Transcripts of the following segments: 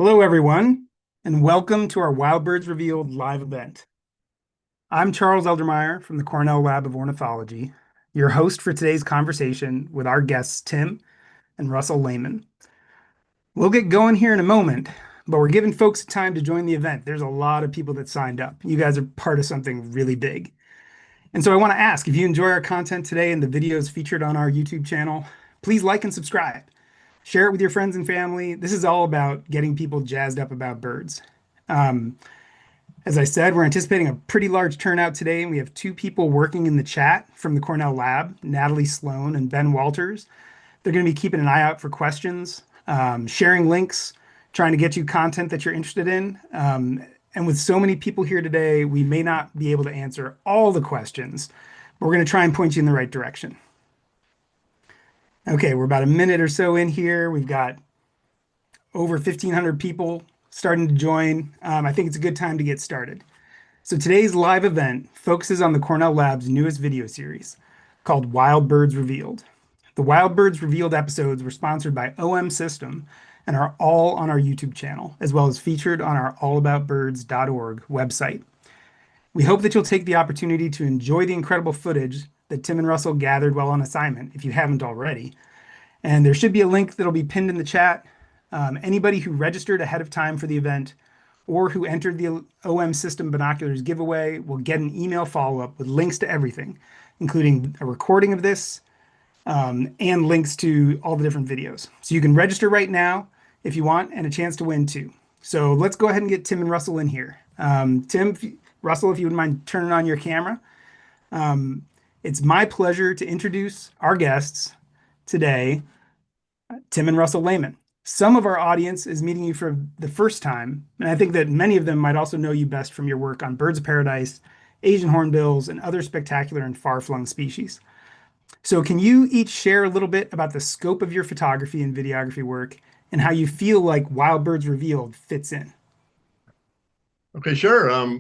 Hello, everyone, and welcome to our Wild Birds Revealed live event. I'm Charles Eldermeyer from the Cornell Lab of Ornithology, your host for today's conversation with our guests Tim and Russell Lehman. We'll get going here in a moment, but we're giving folks time to join the event. There's a lot of people that signed up. You guys are part of something really big. And so I want to ask, if you enjoy our content today and the videos featured on our YouTube channel, please like and subscribe. Share it with your friends and family. This is all about getting people jazzed up about birds. Um, as I said, we're anticipating a pretty large turnout today, and we have two people working in the chat from the Cornell Lab, Natalie Sloan and Ben Walters. They're going to be keeping an eye out for questions, sharing links, trying to get you content that you're interested in. And with so many people here today, we may not be able to answer all the questions, but we're going to try and point you in the right direction. Okay, we're about a minute or so in here. We've got over 1,500 people starting to join. I think it's a good time to get started. So today's live event focuses on the Cornell Lab's newest video series called Wild Birds Revealed. The Wild Birds Revealed episodes were sponsored by OM System and are all on our YouTube channel, as well as featured on our allaboutbirds.org website. We hope that you'll take the opportunity to enjoy the incredible footage that Tim and Russell gathered while on assignment, if you haven't already. And there should be a link that'll be pinned in the chat. Anybody who registered ahead of time for the event or who entered the OM System Binoculars giveaway will get an email follow-up with links to everything, including a recording of this and links to all the different videos. So you can register right now if you want, and a chance to win too. So let's go ahead and get Tim and Russell in here. Russell, if you wouldn't mind turning on your camera. It's my pleasure to introduce our guests today, Tim and Russell Lehman. Some of our audience is meeting you for the first time, and I think that many of them might also know you best from your work on birds of paradise, Asian hornbills, and other spectacular and far-flung species. So can you each share a little bit about the scope of your photography and videography work and how you feel like Wild Birds Revealed fits in? Okay, sure.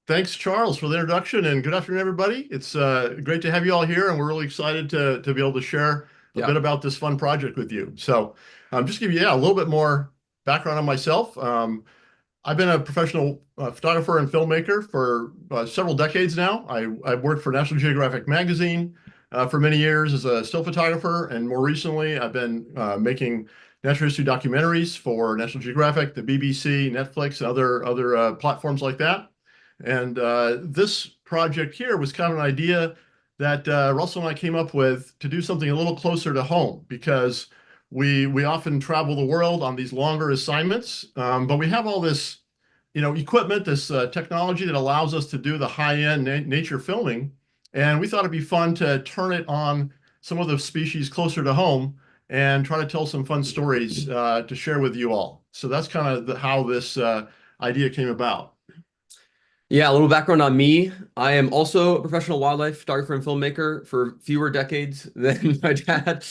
Thanks, Charles, for the introduction, and good afternoon, everybody. It's great to have you all here, and we're really excited to be able to share a bit about this fun project with you. So, just to give you a little bit more background on myself. I've been a professional photographer and filmmaker for several decades now. I've worked for National Geographic magazine for many years as a still photographer, and more recently, I've been making natural history documentaries for National Geographic, the BBC, Netflix, and other platforms like that. And this project here was kind of an idea that Russell and I came up with to do something a little closer to home, because we often travel the world on these longer assignments, but we have all this, equipment, this technology that allows us to do the high-end nature filming, and we thought it'd be fun to turn it on some of the species closer to home and try to tell some fun stories to share with you all. So that's kind of how this idea came about. Yeah, a little background on me. I am also a professional wildlife photographer and filmmaker for fewer decades than my dad.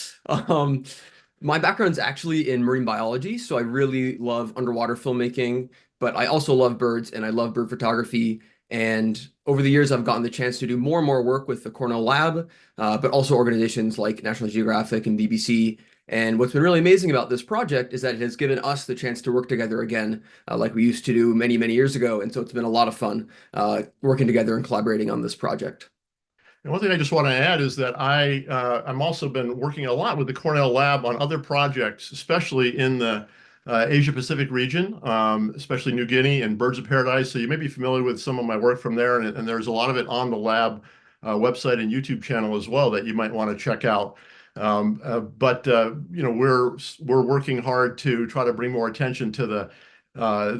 My background's actually in marine biology, so I really love underwater filmmaking, but I also love birds and I love bird photography. And over the years, I've gotten the chance to do more and more work with the Cornell Lab, but also organizations like National Geographic and BBC. And what's been really amazing about this project is that it has given us the chance to work together again, like we used to do many, many years ago. And so it's been a lot of fun working together and collaborating on this project. And one thing I just want to add is that I'm also been working a lot with the Cornell Lab on other projects, especially in the Asia Pacific region, especially New Guinea and birds of paradise. So you may be familiar with some of my work from there, and there's a lot of it on the lab website and YouTube channel as well that you might want to check out. We're working hard to try to bring more attention to the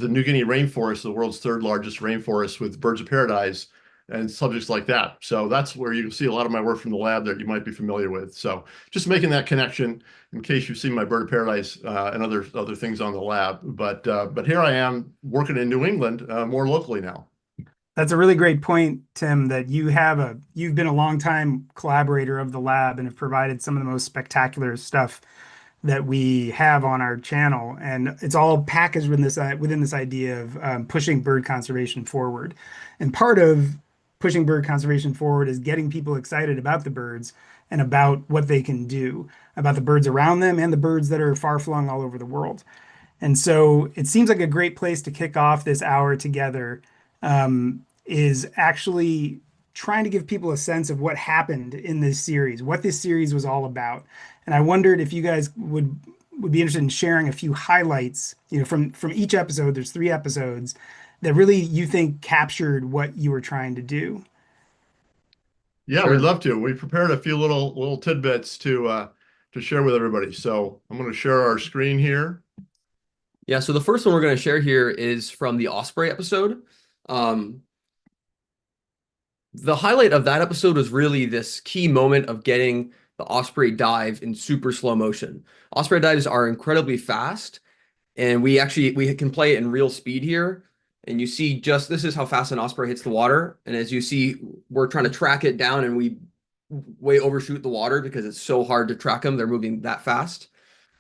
New Guinea rainforest, the world's third largest rainforest, with birds of paradise and subjects like that. So that's where you see a lot of my work from the lab that you might be familiar with. So just making that connection in case you've seen my bird of paradise and other things on the lab. But here I am working in New England more locally now. That's a really great point, Tim, that you've been a longtime collaborator of the lab and have provided some of the most spectacular stuff that we have on our channel. And it's all packaged within this idea of pushing bird conservation forward. And part of pushing bird conservation forward is getting people excited about the birds and about what they can do, about the birds around them and the birds that are far flung all over the world. And so it seems like a great place to kick off this hour together, is actually trying to give people a sense of what happened in this series, what this series was all about. And I wondered if you guys would be interested in sharing a few highlights, from each episode. There's 3 episodes that really you think captured what you were trying to do. Yeah, Sure. we'd love to. We prepared a few little tidbits to share with everybody. So I'm going to share our screen here. Yeah, so the first one we're going to share here is from the Osprey episode. The highlight of that episode was really this key moment of getting the Osprey dive in super slow motion. Osprey dives are incredibly fast, and we can play it in real speed here. And you see just this is how fast an Osprey hits the water. And as you see, we're trying to track it down, and we way overshoot the water because it's so hard to track them. They're moving that fast.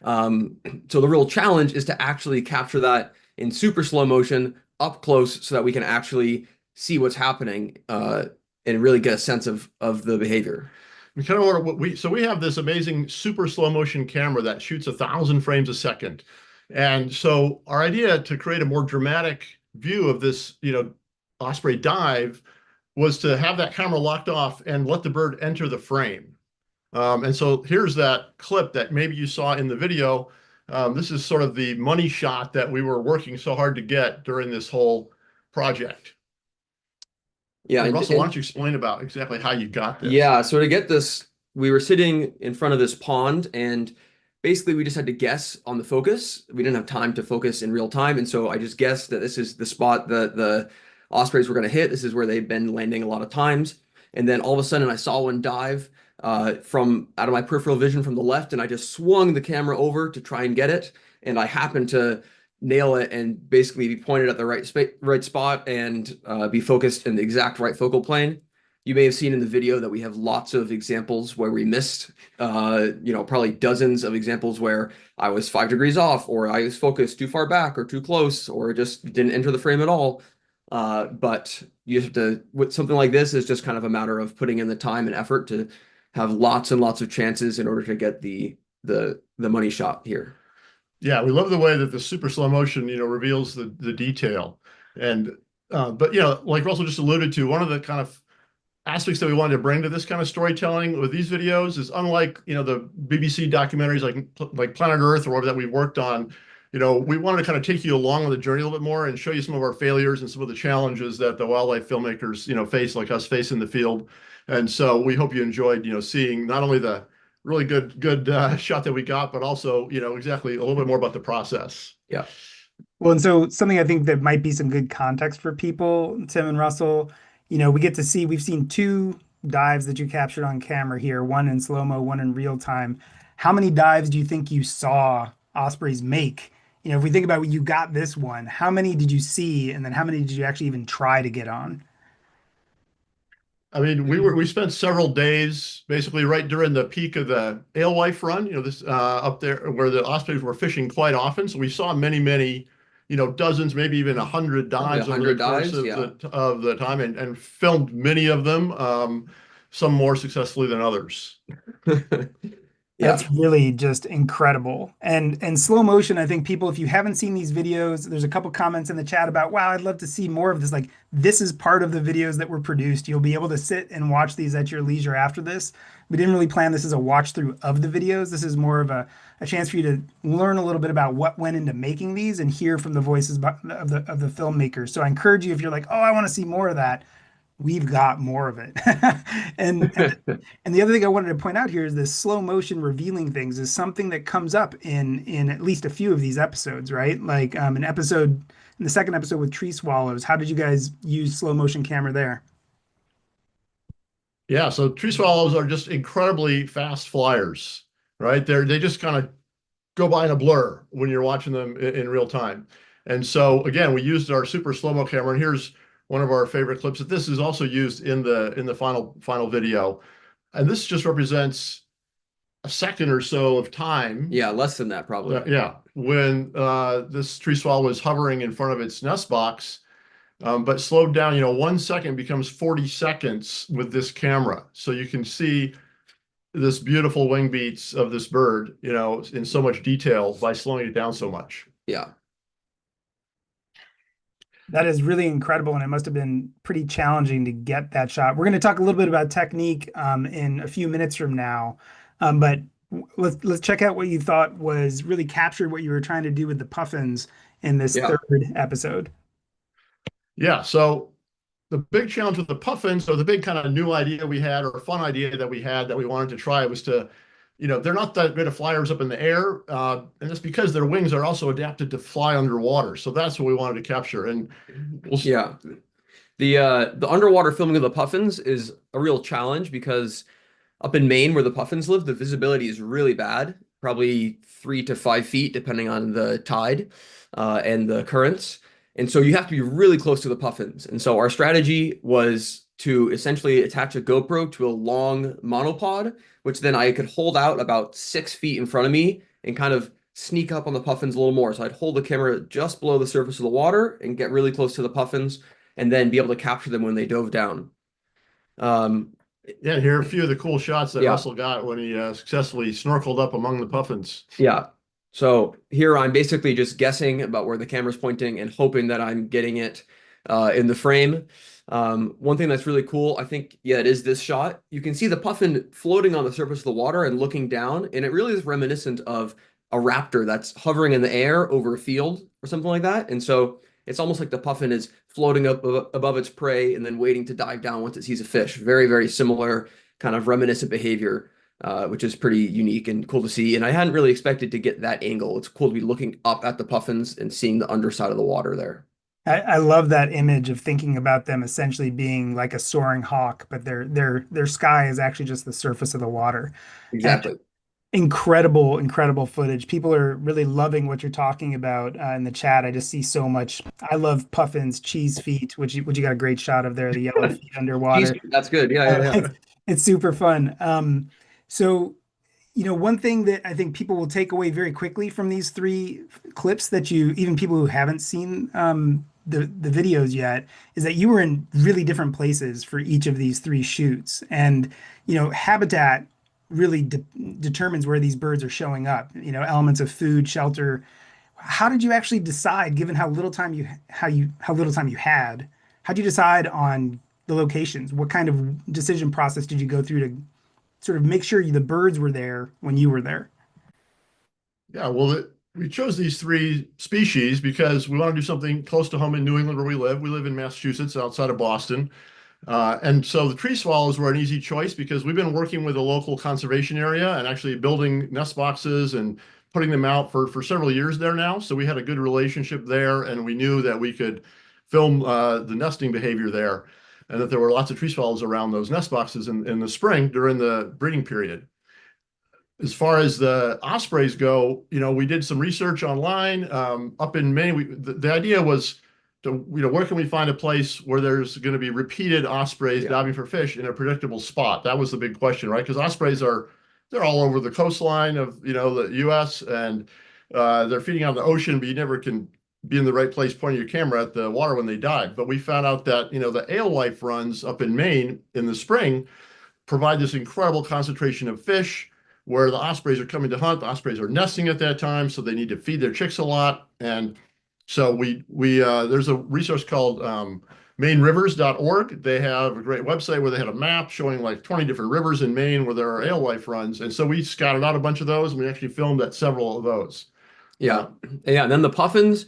So the real challenge is to actually capture that in super slow motion up close so that we can actually see what's happening and really get a sense of the behavior. We kind of want we have this amazing super slow motion camera that shoots 1,000 frames a second. And so our idea to create a more dramatic view of this, Osprey dive was to have that camera locked off and let the bird enter the frame. And so here's that clip that maybe you saw in the video. This is sort of the money shot that we were working so hard to get during this whole project. Yeah, and Russell, why don't you explain about exactly how you got this? Yeah, so to get this, we were sitting in front of this pond, and basically we just had to guess on the focus. We didn't have time to focus in real time, and so I just guessed that this is the spot that the ospreys were going to hit. This is where they've been landing a lot of times. And then all of a sudden I saw one dive from out of my peripheral vision from the left, and I just swung the camera over to try and get it. And I happened to nail it and basically be pointed at the right spot and be focused in the exact right focal plane. You may have seen in the video that we have lots of examples where we missed, probably dozens of examples where I was 5 degrees off, or I was focused too far back or too close, or just didn't enter the frame at all. But you have to, with something like this, is just kind of a matter of putting in the time and effort to have lots and lots of chances in order to get the money shot here. Yeah, we love the way that the super slow motion, reveals the detail. And but like Russell just alluded to, one of the kind of aspects that we wanted to bring to this kind of storytelling with these videos is, unlike the BBC documentaries like Planet Earth or whatever that we've worked on, we wanted to kind of take you along on the journey a little bit more and show you some of our failures and some of the challenges that the wildlife filmmakers face, like us, face in the field. And so we hope you enjoyed seeing not only the really good shot that we got, but also exactly a little bit more about the process. Yeah. Well, and so something I think that might be some good context for people, Tim and Russell, we've seen 2 dives that you captured on camera here, one in slow-mo, one in real time. How many dives do you think you saw ospreys make? If we think about you got this one, how many did you see, and then how many did you actually even try to get on? I mean, we spent several days basically right during the peak of the alewife run, this up there where the ospreys were fishing quite often. So we saw many, dozens, maybe even 100 dives over the course of the time, and filmed many of them, some more successfully than others. That's really just incredible. And slow motion, I think people, if you haven't seen these videos, there's a couple comments in the chat about, wow, I'd love to see more of this. Like, this is part of the videos that were produced. You'll be able to sit and watch these at your leisure after this. We didn't really plan this as a watch through of the videos. This is more of a chance for you to learn a little bit about what went into making these and hear from the voices of the filmmakers. So I encourage you, if you're like, oh, I want to see more of that, we've got more of it. and the other thing I wanted to point out here is this slow motion revealing things is something that comes up in at least a few of these episodes, right? Like in the second episode with tree swallows, how did you guys use slow motion camera there? Yeah, so tree swallows are just incredibly fast flyers, right? They just kind of go by in a blur when you're watching them in real time. And so again, we used our super slow-mo camera, and here's one of our favorite clips that this is also used in the final video. And this just represents a second or so of time. Yeah, less than that probably. Yeah, when this tree swallow is hovering in front of its nest box, but slowed down, 1 second becomes 40 seconds with this camera. So you can see this beautiful wing beats of this bird, in so much detail by slowing it down so much. Yeah. That is really incredible, and it must have been pretty challenging to get that shot. We're going to talk a little bit about technique in a few minutes from now, but let's check out what you thought was really captured what you were trying to do with the puffins in this Yeah. third episode. Yeah, so the big challenge with the puffins, or the big kind of new idea we had, or fun idea that we had that we wanted to try, was to, they're not that great of flyers up in the air, and it's because their wings are also adapted to fly underwater. So that's what we wanted to capture. And Yeah. The underwater filming of the puffins is a real challenge because up in Maine where the puffins live, the visibility is really bad, probably 3 to 5 feet depending on the tide and the currents. And so you have to be really close to the puffins. And so our strategy was to essentially attach a GoPro to a long monopod, which then I could hold out about 6 feet in front of me and kind of sneak up on the puffins a little more. So I'd hold the camera just below the surface of the water and get really close to the puffins and then be able to capture them when they dove down. Yeah, here are a few of the cool shots that Yeah. Russell got when he successfully snorkeled up among the puffins. Yeah. So here I'm basically just guessing about where the camera's pointing and hoping that I'm getting it in the frame. One thing that's really cool, I think, yeah, it is this shot. You can see the puffin floating on the surface of the water and looking down, and it really is reminiscent of a raptor that's hovering in the air over a field or something like that. And so it's almost like the puffin is floating up above its prey and then waiting to dive down once it sees a fish. Very, very similar kind of reminiscent behavior, which is pretty unique and cool to see. And I hadn't really expected to get that angle. It's cool to be looking up at the puffins and seeing the underside of the water there. I love that image of thinking about them essentially being like a soaring hawk, but their sky is actually just the surface of the water. And Exactly. incredible footage. People are really loving what you're talking about in the chat. I just see so much. I love puffins, cheese feet, which you got a great shot of there, the yellow feet underwater. That's good. Yeah. It's super fun. So, one thing that I think people will take away very quickly from these three clips that even people who haven't seen the videos yet, is that you were in really different places for each of these three shoots. And, habitat really determines where these birds are showing up, elements of food, shelter. How did you actually decide, given how little time you had, how'd you decide on the locations? What kind of decision process did you go through to sort of make sure the birds were there when you were there? Yeah, well, we chose these three species because we want to do something close to home in New England where we live. We live in Massachusetts, outside of Boston. And so the tree swallows were an easy choice because we've been working with a local conservation area and actually building nest boxes and putting them out for several years there now. So we had a good relationship there, and we knew that we could film the nesting behavior there, and that there were lots of tree swallows around those nest boxes in the spring during the breeding period. As far as the ospreys go, we did some research online up in Maine. The idea was to, where can we find a place where there's going to be repeated ospreys diving for fish in a predictable spot? That was the big question, right? Because ospreys they're all over the coastline of, the U.S. and they're feeding out in the ocean, but you never can be in the right place pointing your camera at the water when they dive. But we found out that, the alewife runs up in Maine in the spring provide this incredible concentration of fish where the ospreys are coming to hunt. The ospreys are nesting at that time, so they need to feed their chicks a lot. And so we there's a resource called MaineRivers.org. They have a great website where they had a map showing like 20 different rivers in Maine where there are alewife runs. And so we scouted out a bunch of those, and we actually filmed at several of those. Yeah. And then the puffins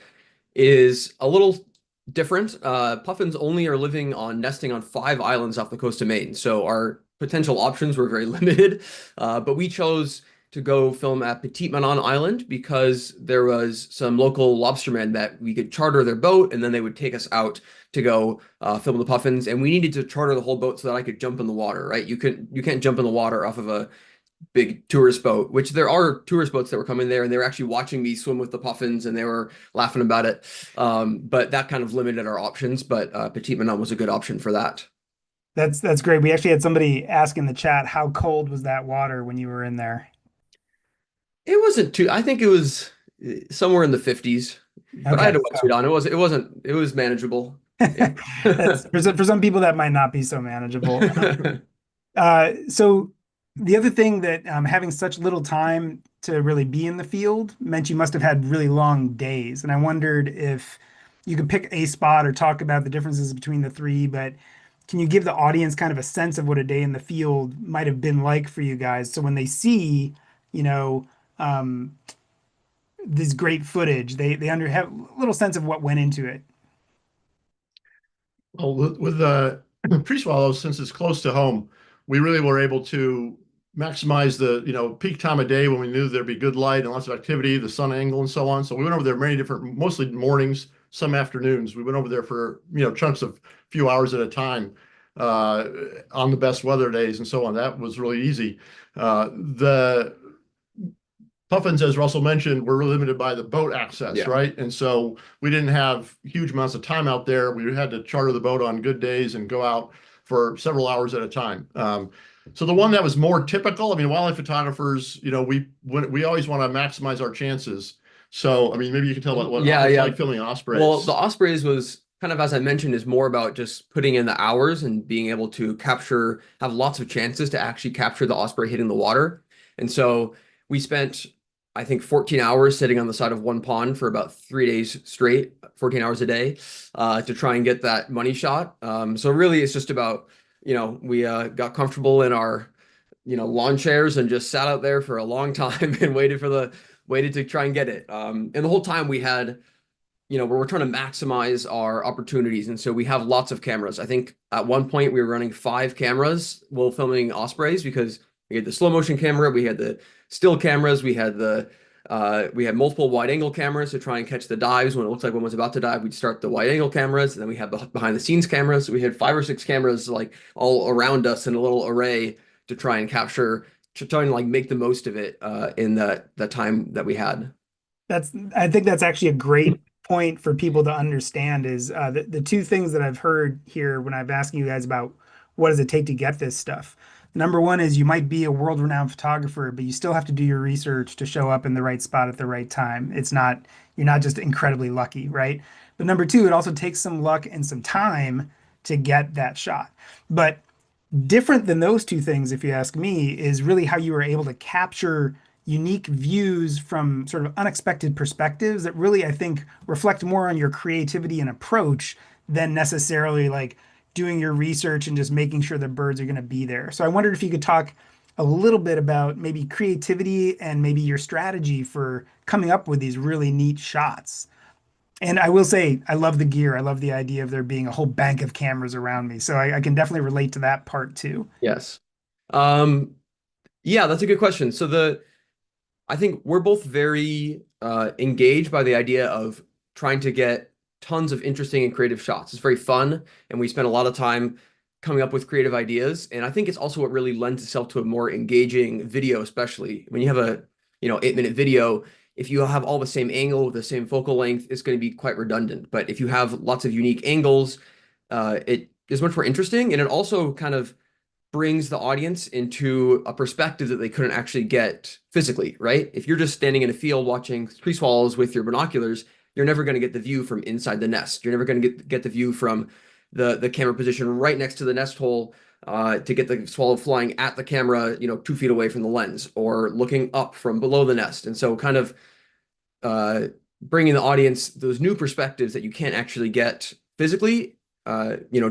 is a little different. Puffins only are living on nesting on 5 islands off the coast of Maine. So our potential options were very limited, but we chose to go film at Petit Manan Island because there was some local lobstermen that we could charter their boat and then they would take us out to go film the puffins. And we needed to charter the whole boat so that I could jump in the water, right? You can't jump in the water off of a big tourist boat, which there are tourist boats that were coming there and they were actually watching me swim with the puffins and they were laughing about it. But that kind of limited our options, but Petit Manan was a good option for that. That's great. We actually had somebody ask in the chat, how cold was that water when you were in there? It wasn't too, I think it was somewhere in the 50s, but I had a wetsuit on. It was manageable. For some people that might not be so manageable. So the other thing that having such little time to really be in the field meant you must have had really long days. And I wondered if you can pick a spot or talk about the differences between the three, but can you give the audience kind of a sense of what a day in the field might have been like for you guys? So when they see, you know, um, this great footage, they have a little sense of what went into it. Well, with Tree Swallows, since it's close to home, we really were able to maximize the, peak time of day when we knew there'd be good light and lots of activity, the sun angle and so on. So we went over there many different, mostly mornings, some afternoons. We went over there for, chunks of few hours at a time on the best weather days and so on. That was really easy. The Puffins, as Russell mentioned, were really limited by the boat access, Yeah. right? And so we didn't have huge amounts of time out there. We had to charter the boat on good days and go out for several hours at a time. So the one that was more typical, I mean, wildlife photographers, we always want to maximize our chances. So, I mean, maybe you can tell about what Yeah, it's yeah. like filming ospreys. Well, the ospreys was kind of, as I mentioned, is more about just putting in the hours and being able to have lots of chances to actually capture the osprey hitting the water. And so we spent, I think, 14 hours sitting on the side of one pond for about 3 days straight, 14 hours a day, to try and get that money shot. So really, it's just about, we got comfortable in our, lawn chairs and just sat out there for a long time and waited to try and get it. And the whole time we had, we're trying to maximize our opportunities. And so we have lots of cameras. I think at one point we were running 5 cameras while filming ospreys, because we had the slow motion camera, we had the still cameras, we had multiple wide angle cameras to try and catch the dives. When it looks like one was about to dive, we'd start the wide angle cameras, and then we had the behind the scenes cameras. So we had 5 or 6 cameras like all around us in a little array to try and like make the most of it in the time that we had. I think that's actually a great point for people to understand is the two things that I've heard here when I've asked you guys about what does it take to get this stuff. Number one is you might be a world-renowned photographer, but you still have to do your research to show up in the right spot at the right time. You're not just incredibly lucky, right? But number two, it also takes some luck and some time to get that shot. But different than those two things, if you ask me, is really how you were able to capture unique views from sort of unexpected perspectives that really, I think, reflect more on your creativity and approach than necessarily like doing your research and just making sure the birds are going to be there. So I wondered if you could talk a little bit about maybe creativity and maybe your strategy for coming up with these really neat shots. And I will say, I love the gear. I love the idea of there being a whole bank of cameras around me. So I can definitely relate to that part too. Yes. Yeah, that's a good question. I think we're both very engaged by the idea of trying to get tons of interesting and creative shots. It's very fun, and we spend a lot of time coming up with creative ideas. And I think it's also what really lends itself to a more engaging video, especially when you have a 8-minute video. If you have all the same angle, the same focal length, it's going to be quite redundant. But if you have lots of unique angles, it is much more interesting, and it also kind of brings the audience into a perspective that they couldn't actually get physically, right? If you're just standing in a field watching tree swallows with your binoculars, you're never going to get the view from inside the nest. You're never going to get the view from the camera position right next to the nest hole to get the swallow flying at the camera, 2 feet away from the lens, or looking up from below the nest. And so kind of bringing the audience those new perspectives that you can't actually get physically,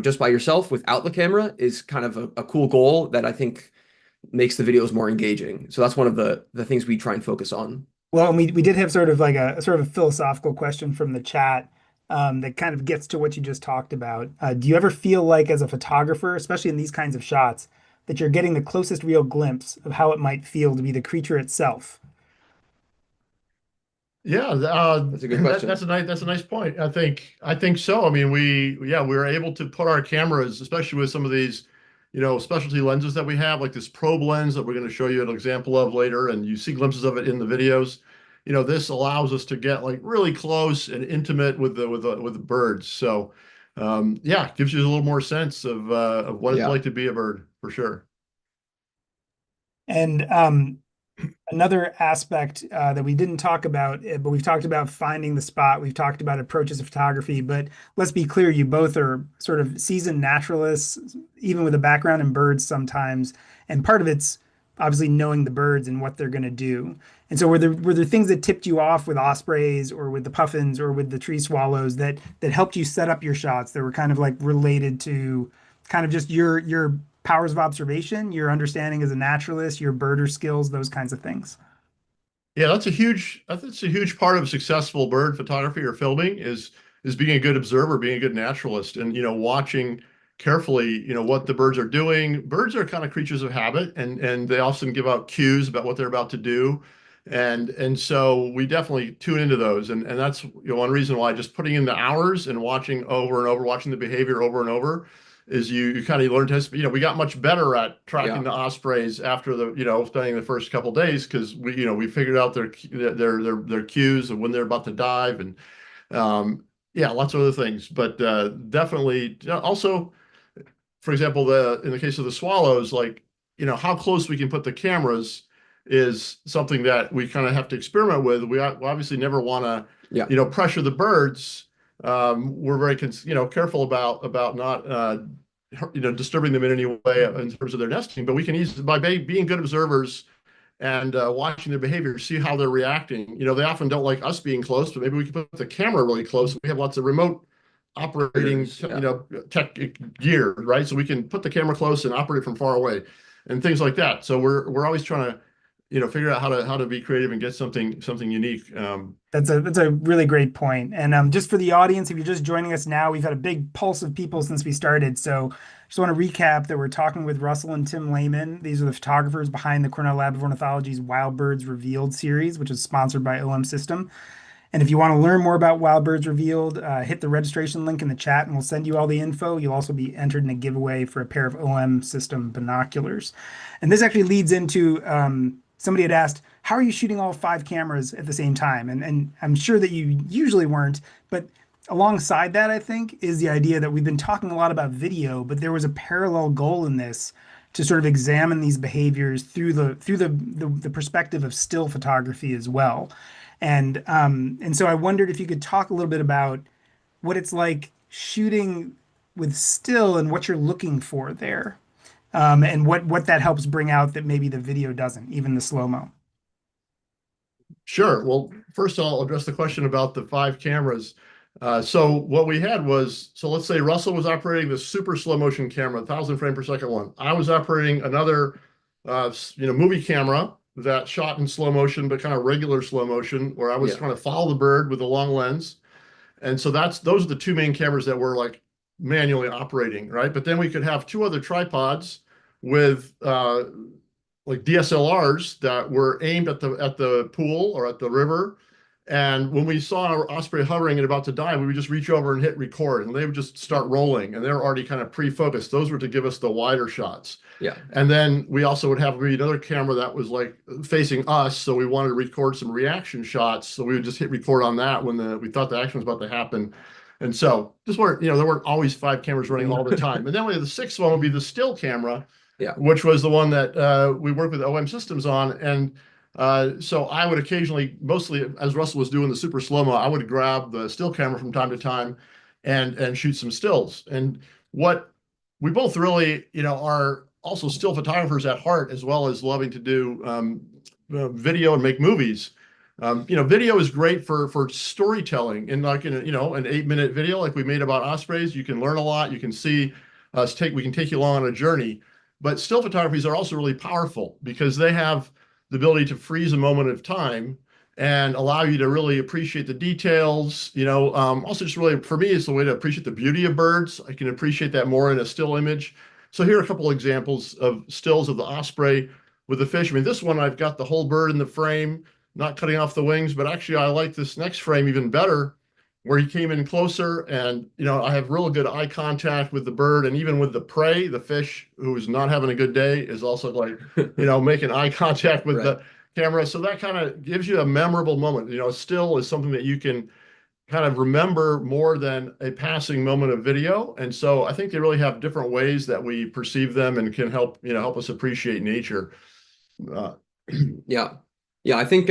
just by yourself without the camera is kind of a cool goal that I think makes the videos more engaging. So that's one of the things we try and focus on. Well, and we did have sort of like a sort of a philosophical question from the chat that kind of gets to what you just talked about. Do you ever feel like, as a photographer, especially in these kinds of shots, that you're getting the closest real glimpse of how it might feel to be the creature itself? Yeah, That's a good question. That's a nice point. I think so. I mean, we were able to put our cameras, especially with some of these, specialty lenses that we have, like this probe lens that we're going to show you an example of later, and you see glimpses of it in the videos. This allows us to get like really close and intimate with the birds. So, yeah, it gives you a little more sense of what it's like to be a bird, for sure. And another aspect that we didn't talk about, but we've talked about finding the spot. We've talked about approaches of photography, but let's be clear, you both are sort of seasoned naturalists, even with a background in birds sometimes. And part of it's obviously knowing the birds and what they're going to do. And so were there things that tipped you off with ospreys or with the puffins or with the tree swallows that helped you set up your shots that were kind of like related to kind of just your powers of observation, your understanding as a naturalist, your birder skills, those kinds of things? Yeah, I think it's a huge part of successful bird photography or filming is being a good observer, being a good naturalist, and watching carefully, what the birds are doing. Birds are kind of creatures of habit, and they often give out cues about what they're about to do, and so we definitely tune into those, and that's one reason why just putting in the hours and watching over and over, watching the behavior over and over is you kind of learn to, we got much better at tracking Yeah. the ospreys after the, spending the first couple days because we figured out their cues and when they're about to dive and yeah, lots of other things. But definitely also, for example, in the case of the swallows, like, how close we can put the cameras is something that we kind of have to experiment with. We obviously never want to, Yeah. pressure the birds. We're very, careful about not, disturbing them in any way in terms of their nesting. But we can easily, by being good observers and watching their behavior, see how they're reacting. They often don't like us being close, but maybe we can put the camera really close. We have lots of remote operating, Yeah. tech gear, right? So we can put the camera close and operate from far away, and things like that. So we're always trying to, figure out how to be creative and get something unique. That's a really great point. And just for the audience, if you're just joining us now, we've had a big pulse of people since we started. So just want to recap that we're talking with Russell and Tim Lehman. These are the photographers behind the Cornell Lab of Ornithology's Wild Birds Revealed series, which is sponsored by OM System. And if you want to learn more about Wild Birds Revealed, hit the registration link in the chat and we'll send you all the info. You'll also be entered in a giveaway for a pair of OM System binoculars. And this actually leads into somebody had asked, how are you shooting all 5 cameras at the same time? And I'm sure that you usually weren't, but alongside that, I think, is the idea that we've been talking a lot about video, but there was a parallel goal in this to sort of examine these behaviors through the perspective of still photography as well. And so I wondered if you could talk a little bit about what it's like shooting with still and what you're looking for there, and what that helps bring out that maybe the video doesn't, even the slow-mo. Sure. Well, first I'll address the question about the 5 cameras. So what we had was, so let's say Russell was operating the super slow motion camera, 1,000 frame per second one. I was operating another, movie camera that shot in slow motion, but kind of regular slow motion, where I was trying to follow the bird with a long lens. And so those are the 2 main cameras that were like manually operating, right? But then we could have 2 other tripods with like DSLRs that were aimed at the pool or at the river. And when we saw our osprey hovering and about to dive, we would just reach over and hit record, and they would just start rolling, and they were already kind of pre-focused. Those were to give us the wider shots. Yeah. And then we also would have another camera that was like facing us, so we wanted to record some reaction shots. So we would just hit record on that when we thought the action was about to happen. And so just weren't, there weren't always 5 cameras running all the time. And then we had the 6th one would be the still camera, which was the one that we worked with OM Systems on. And so I would occasionally, mostly as Russell was doing the super slow-mo, I would grab the still camera from time to time and shoot some stills. And what we both really, are also still photographers at heart, as well as loving to do video and make movies. Video is great for storytelling. And like in an 8-minute video like we made about ospreys, you can learn a lot. You can see we can take you along on a journey. But still photographies are also really powerful because they have the ability to freeze a moment of time and allow you to really appreciate the details. Also just really, for me, it's the way to appreciate the beauty of birds. I can appreciate that more in a still image. So here are a couple of examples of stills of the osprey with the fish. I mean, this one, I've got the whole bird in the frame, not cutting off the wings, but actually I like this next frame even better, where he came in closer and, I have real good eye contact with the bird, and even with the prey, the fish who is not having a good day is also like, making eye contact with the camera. So that kind of gives you a memorable moment. Still is something that you can kind of remember more than a passing moment of video. And so I think they really have different ways that we perceive them and can help us appreciate nature. Yeah. I think,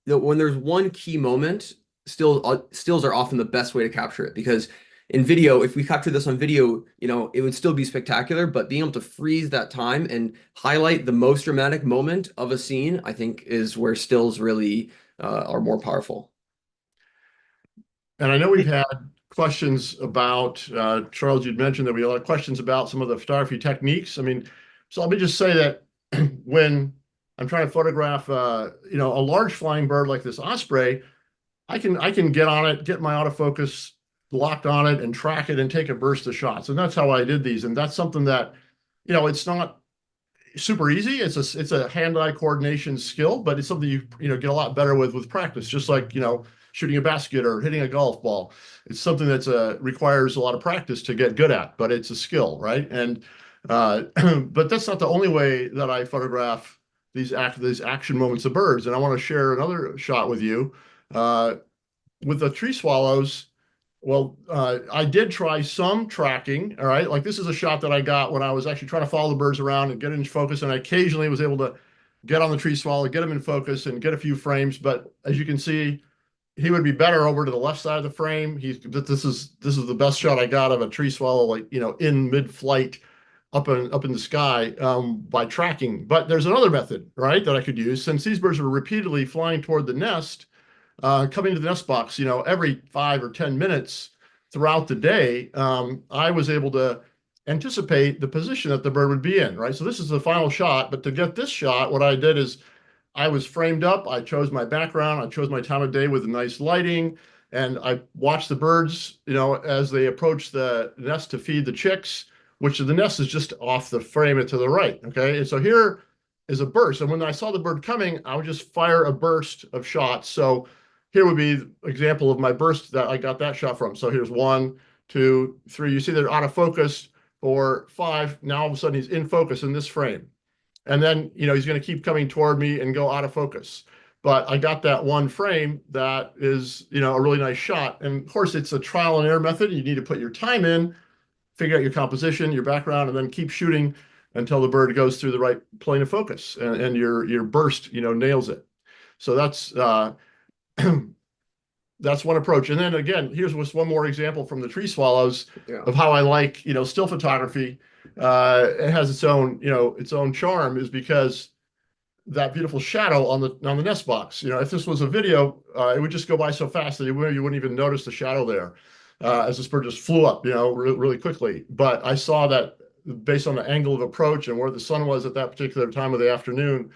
when there's one key moment, stills are often the best way to capture it, because in video, if we capture this on video, it would still be spectacular, but being able to freeze that time and highlight the most dramatic moment of a scene, I think is where stills really are more powerful. And I know we've had questions about, Charles, you'd mentioned that we had a lot of questions about some of the photography techniques. I mean, so let me just say that when I'm trying to photograph, a large flying bird like this osprey, I can get on it, get my autofocus locked on it and track it and take a burst of shots. And that's how I did these. And that's something that, it's not super easy. It's a hand-eye coordination skill, but it's something you get a lot better with practice, just like, shooting a basket or hitting a golf ball. It's something that's requires a lot of practice to get good at, but it's a skill, right? And but that's not the only way that I photograph these action moments of birds. And I want to share another shot with you. With the tree swallows, well, I did try some tracking, all right? Like this is a shot that I got when I was actually trying to follow the birds around and get in focus, and I occasionally was able to get on the tree swallow, get him in focus, and get a few frames. But as you can see, he would be better over to the left side of the frame. This is the best shot I got of a tree swallow, like in mid-flight, up in the sky, by tracking. But there's another method, right, that I could use since these birds are repeatedly flying toward the nest. Coming to the nest box, every 5 or 10 minutes throughout the day, I was able to anticipate the position that the bird would be in, right? So this is the final shot, but to get this shot, what I did is I was framed up, I chose my background, I chose my time of day with nice lighting, and I watched the birds, as they approach the nest to feed the chicks, which the nest is just off the frame and to the right, okay? And so here is a burst, and when I saw the bird coming, I would just fire a burst of shots. So here would be an example of my burst that I got that shot from. So here's 1, 2, 3. You see they're out of focus for 5. Now all of a sudden he's in focus in this frame. And then, he's going to keep coming toward me and go out of focus. But I got that one frame that is, a really nice shot. And of course, it's a trial and error method. You need to put your time in, figure out your composition, your background, and then keep shooting until the bird goes through the right plane of focus and your burst, nails it. So that's that's one approach. And then again, here's one more example from the tree swallows of how I like, still photography. It has its own charm, is because that beautiful shadow on the nest box. If this was a video, it would just go by so fast that you wouldn't even notice the shadow there, as this bird just flew up, really quickly. But I saw that based on the angle of approach and where the sun was at that particular time of the afternoon,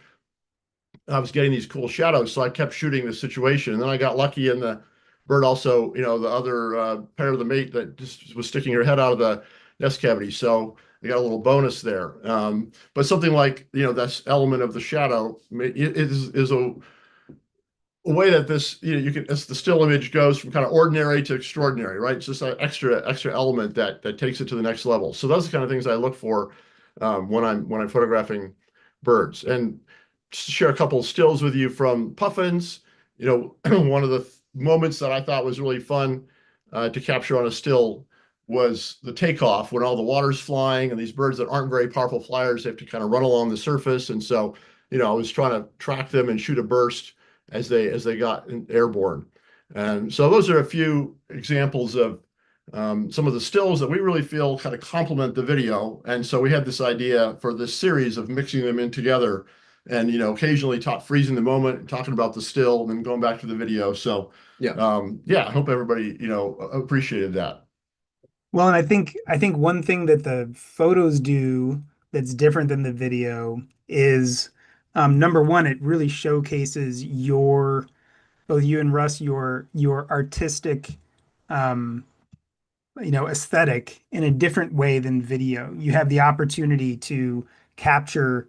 I was getting these cool shadows, so I kept shooting this situation. And then I got lucky, and the bird also, the other pair of the mate that just was sticking her head out of the nest cavity. So I got a little bonus there. But something like, this element of the shadow is a way that this, you can, as the still image goes from kind of ordinary to extraordinary, right? It's just an extra element that takes it to the next level. So those are the kind of things I look for when I'm photographing birds. And just to share a couple of stills with you from puffins, one of the moments that I thought was really fun to capture on a still was the takeoff, when all the water's flying and these birds that aren't very powerful flyers, they have to kind of run along the surface. And so, I was trying to track them and shoot a burst as they got airborne. And so those are a few examples of some of the stills that we really feel kind of complement the video. And so we had this idea for this series of mixing them in together, and occasionally freezing the moment and talking about the still and then going back to the video. So yeah, I hope everybody appreciated that. Well, and I think one thing that the photos do that's different than the video is, number one, it really showcases both you and Russ, your artistic aesthetic in a different way than video. You have the opportunity to capture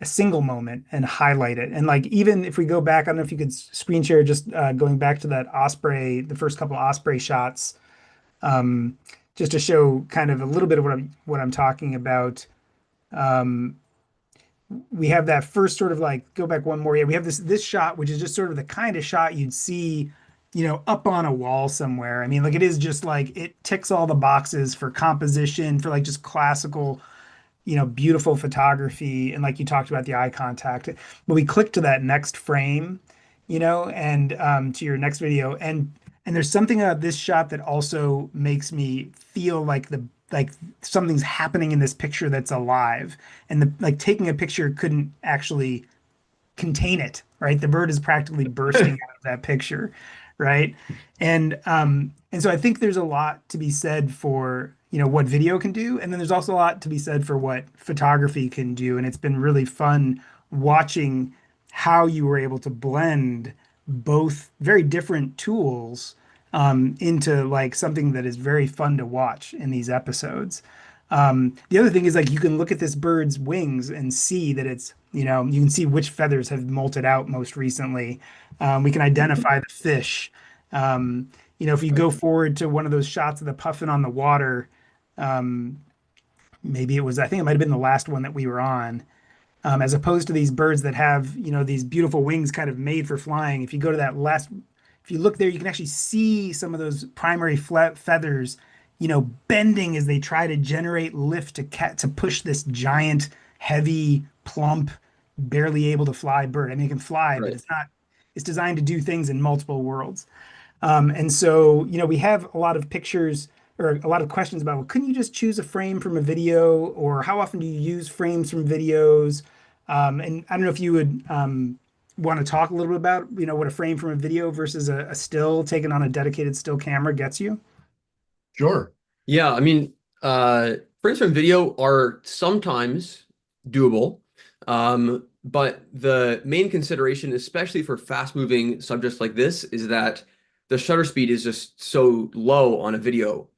a single moment and highlight it. And like, even if we go back, I don't know if you could screen share, just going back to that osprey, the first couple osprey shots, just to show kind of a little bit of what I'm talking about. We have that first sort of like, go back one more. Yeah, we have this shot, which is just sort of the kind of shot you'd see, up on a wall somewhere. I mean, like, it is just like, it ticks all the boxes for composition, for like just classical, beautiful photography. And like you talked about, the eye contact. But we click to that next frame, and to your next video. And And there's something about this shot that also makes me feel like something's happening in this picture that's alive. And the like taking a picture couldn't actually contain it, right? The bird is practically bursting out of that picture, right? And so I think there's a lot to be said for, what video can do, and then there's also a lot to be said for what photography can do. And it's been really fun watching how you were able to blend both very different tools into like something that is very fun to watch in these episodes. The other thing is like you can look at this bird's wings and see that it's, you can see which feathers have molted out most recently. We can identify the fish. If you go forward to one of those shots of the puffin on the water, maybe I think it might have been the last one that we were on, as opposed to these birds that have, these beautiful wings kind of made for flying. If you go to that last, if you look there, you can actually see some of those primary feathers, bending as they try to generate lift to push this giant, heavy, plump, barely able to fly bird. I mean, it can fly, but it's designed to do things in multiple worlds. And so, we have a lot of pictures or a lot of questions about, well, couldn't you just choose a frame from a video, or how often do you use frames from videos? And I don't know if you would want to talk a little bit about, what a frame from a video versus a still taken on a dedicated still camera gets you. Sure. Yeah, I mean, frames from video are sometimes doable, but the main consideration, especially for fast-moving subjects like this, is that the shutter speed is just so low on a video.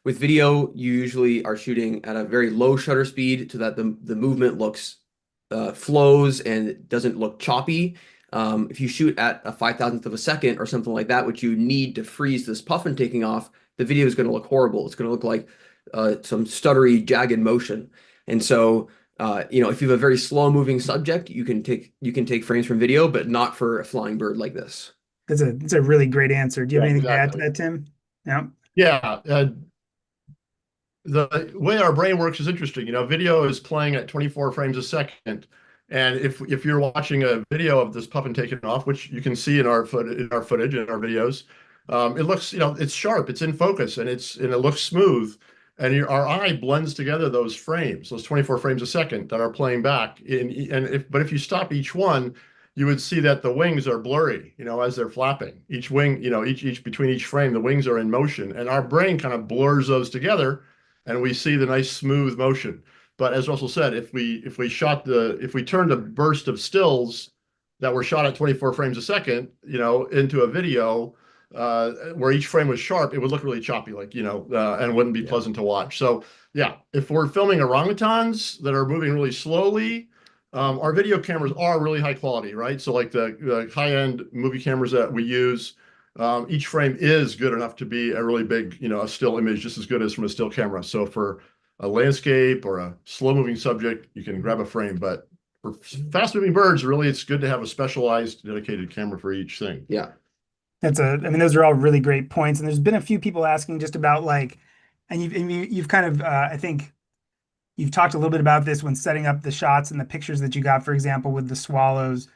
With video, you usually are shooting at a very low shutter speed so that the movement looks flows and it doesn't look choppy. If you shoot at a 5,000th of a second or something like that, which you need to freeze this puffin taking off, the video is going to look horrible. It's going to look like some stuttery, jagged motion. And so, if you have a very slow moving subject, you can take frames from video, but not for a flying bird like this. That's a really great answer. Do you have Yeah, anything exactly. to add to that, Tim? No. Yeah. The way our brain works is interesting. Video is playing at 24 frames a second. And if you're watching a video of this puffin taking off, which you can see in our footage, in our videos, it looks, it's sharp, it's in focus, and it looks smooth. And our eye blends together those frames, those 24 frames a second that are playing back. But if you stop each one, you would see that the wings are blurry, as they're flapping. Each wing, each between each frame, the wings are in motion, and our brain kind of blurs those together, and we see the nice smooth motion. But as Russell said, if we turned a burst of stills that were shot at 24 frames a second, into a video where each frame was sharp, it would look really choppy, and wouldn't be pleasant to watch. So yeah, if we're filming orangutans that are moving really slowly, our video cameras are really high quality, right? So like the high-end movie cameras that we use, each frame is good enough to be a really big, a still image, just as good as from a still camera. So for a landscape or a slow-moving subject, you can grab a frame. But for fast-moving birds, really, it's good to have a specialized, dedicated camera for each thing. Yeah. I mean, those are all really great points. And there's been a few people asking just about and you've kind of, I think you've talked a little bit about this when setting up the shots and the pictures that you got, for example, with the swallows,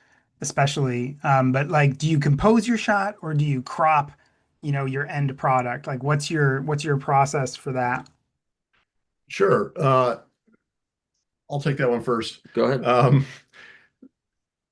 especially. But do you compose your shot or do you crop, your end product? Like, what's your process for that? Sure. I'll take that one first. Go ahead.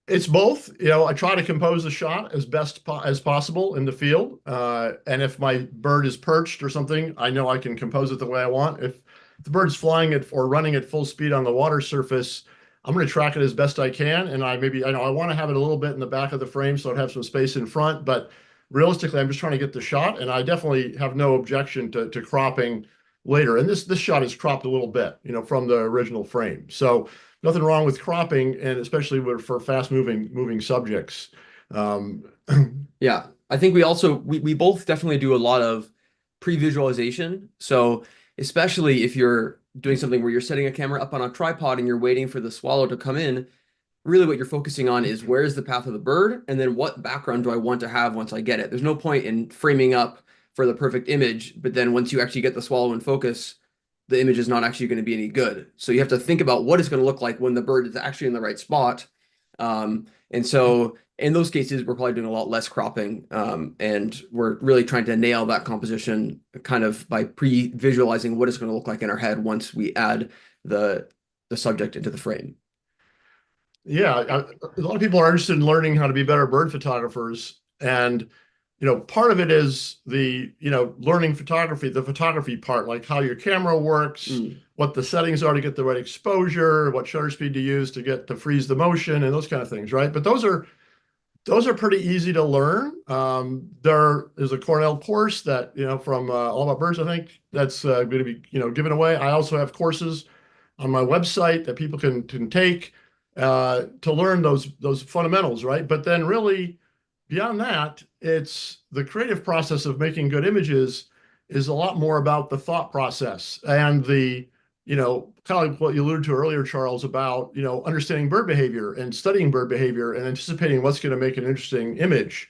It's both. I try to compose the shot as best as possible in the field. And if my bird is perched or something, I know I can compose it the way I want. If the bird's flying it or running at full speed on the water surface, I'm going to track it as best I can. And I want to have it a little bit in the back of the frame so it have some space in front. But realistically, I'm just trying to get the shot. And I definitely have no objection to cropping later. And this shot is cropped a little bit, from the original frame. So nothing wrong with cropping, and especially for fast moving subjects. Yeah, I think we both definitely do a lot of pre-visualization. So especially if you're doing something where you're setting a camera up on a tripod and you're waiting for the swallow to come in, really what you're focusing on is where's the path of the bird, and then what background do I want to have once I get it. There's no point in framing up for the perfect image, but then once you actually get the swallow in focus, the image is not actually going to be any good. So you have to think about what it's going to look like when the bird is actually in the right spot. And so in those cases, we're probably doing a lot less cropping, and we're really trying to nail that composition kind of by pre-visualizing what it's going to look like in our head once we add the subject into the frame. Yeah, a lot of people are interested in learning how to be better bird photographers, and part of it is the learning photography, the photography part, like how your camera works, what the settings are to get the right exposure, what shutter speed to use to get to freeze the motion, and those kind of things, right? But those are pretty easy to learn. There is a Cornell course that from All About Birds, I think that's going to be given away. I also have courses on my website that people can take to learn those fundamentals, right? But then really beyond that, it's the creative process of making good images is a lot more about the thought process and the kind of like what you alluded to earlier, Charles, about understanding bird behavior and studying bird behavior and anticipating what's going to make an interesting image,